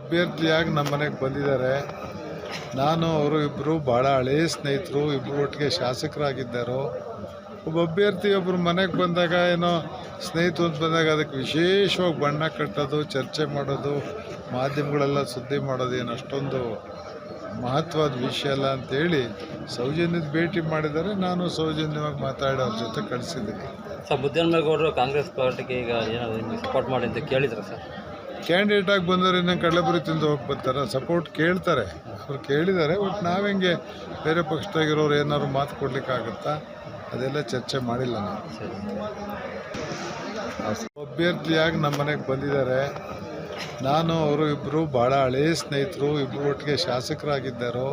ಅಭ್ಯರ್ಥಿಯಾಗಿ ನಮ್ಮ ಮನೆಗೆ ಬಂದಿದ್ದಾರೆ. ನಾನು ಅವರು ಇಬ್ಬರು ಭಾಳ ಹಳೆಯ ಸ್ನೇಹಿತರು, ಇಬ್ಬರು ಒಟ್ಟಿಗೆ ಶಾಸಕರಾಗಿದ್ದರು. ಒಬ್ಬ ಅಭ್ಯರ್ಥಿ ಒಬ್ಬರು ಮನೆಗೆ ಬಂದಾಗ ಏನೋ ಸ್ನೇಹಿತರು ಅಂತ ಬಂದಾಗ ಅದಕ್ಕೆ ವಿಶೇಷವಾಗಿ ಬಣ್ಣ ಕಟ್ಟೋದು, ಚರ್ಚೆ ಮಾಡೋದು, ಮಾಧ್ಯಮಗಳೆಲ್ಲ ಸುದ್ದಿ ಮಾಡೋದು ಏನು ಅಷ್ಟೊಂದು ಮಹತ್ವದ ವಿಷಯ ಅಲ್ಲ ಅಂತೇಳಿ ಸೌಜನ್ಯದ ಭೇಟಿ ಮಾಡಿದ್ದಾರೆ. ನಾನು ಸೌಜನ್ಯವಾಗಿ ಮಾತಾಡಿ ಅವ್ರ ಜೊತೆ ಕಳಿಸಿದ್ದೀನಿ. ಸರ್, ಮುದ್ದನಮೇಗೌಡರು ಕಾಂಗ್ರೆಸ್ ಪಾರ್ಟಿಗೆ ಈಗ ಏನಾದರೂ ನಿಮಗೆ ಸಪೋರ್ಟ್ ಮಾಡಿ ಅಂತ ಕೇಳಿದ್ರು ಸರ್? ಕ್ಯಾಂಡಿಡೇಟ್ ಆಗಿ ಬಂದವರು ಇನ್ನೂ ಕಡಲೆಪುರಿ ತಿಂದು ಹೋಗಿ ಬರ್ತಾರೆ, ಸಪೋರ್ಟ್ ಕೇಳ್ತಾರೆ. ಅವ್ರು ಕೇಳಿದ್ದಾರೆ. ಬಟ್ ನಾವೆಂಗೆ ಬೇರೆ ಪಕ್ಷದಾಗಿರೋರು ಏನಾದ್ರು ಮಾತು ಕೊಡಲಿಕ್ಕಾಗುತ್ತಾ? ಅದೆಲ್ಲ ಚರ್ಚೆ ಮಾಡಿಲ್ಲ ನಾವು. ಅಭ್ಯರ್ಥಿಯಾಗಿ ನಮ್ಮ ಮನೆಗೆ ಬಂದಿದ್ದಾರೆ. ನಾನು ಅವರು ಇಬ್ಬರು ಭಾಳ ಹಳೆಯ ಸ್ನೇಹಿತರು, ಇಬ್ಬರು ಒಟ್ಟಿಗೆ ಶಾಸಕರಾಗಿದ್ದರು.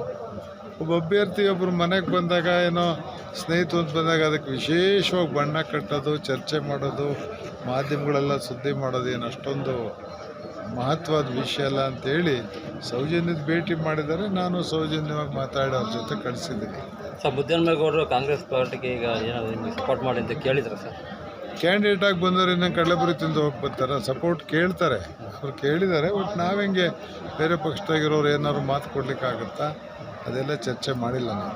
ಒಬ್ಬ ಅಭ್ಯರ್ಥಿ ಒಬ್ಬರು ಮನೆಗೆ ಬಂದಾಗ ಏನೋ ಸ್ನೇಹಿತರು ಅಂತ ಬಂದಾಗ ಅದಕ್ಕೆ ವಿಶೇಷವಾಗಿ ಬಣ್ಣ ಕಟ್ಟೋದು, ಚರ್ಚೆ ಮಾಡೋದು, ಮಾಧ್ಯಮಗಳೆಲ್ಲ ಸುದ್ದಿ ಮಾಡೋದು ಏನು ಅಷ್ಟೊಂದು ಮಹತ್ವದ ವಿಷಯ ಅಲ್ಲ ಅಂತೇಳಿ ಸೌಜನ್ಯದ ಭೇಟಿ ಮಾಡಿದ್ದಾರೆ. ನಾನು ಸೌಜನ್ಯವಾಗಿ ಮಾತಾಡಿ ಅವ್ರ ಜೊತೆ ಕಳಿಸಿದ್ದೀನಿ. ಸರ್, ಮುದ್ದನಮೇಗೌಡರು ಕಾಂಗ್ರೆಸ್ ಪಾರ್ಟಿಗೆ ಈಗ ಏನಾದರೂ ನಿಮಗೆ ಸಪೋರ್ಟ್ ಮಾಡಿ ಅಂತ ಕೇಳಿದ್ರು ಸರ್? ಕ್ಯಾಂಡಿಡೇಟ್ ಆಗಿ ಬಂದವರು ಇನ್ನೂ ಕಡಲೆಪುರಿ ತಿಂದು ಹೋಗಿ ಬರ್ತಾರೆ, ಸಪೋರ್ಟ್ ಕೇಳ್ತಾರೆ. ಅವ್ರು ಕೇಳಿದ್ದಾರೆ. ಬಟ್ ನಾವೆಂಗೆ ಬೇರೆ ಪಕ್ಷದಾಗಿರೋರು ಏನಾದ್ರು ಮಾತು ಕೊಡಲಿಕ್ಕಾಗುತ್ತಾ? ಅದೆಲ್ಲ ಚರ್ಚೆ ಮಾಡಿಲ್ಲ ನಾವು.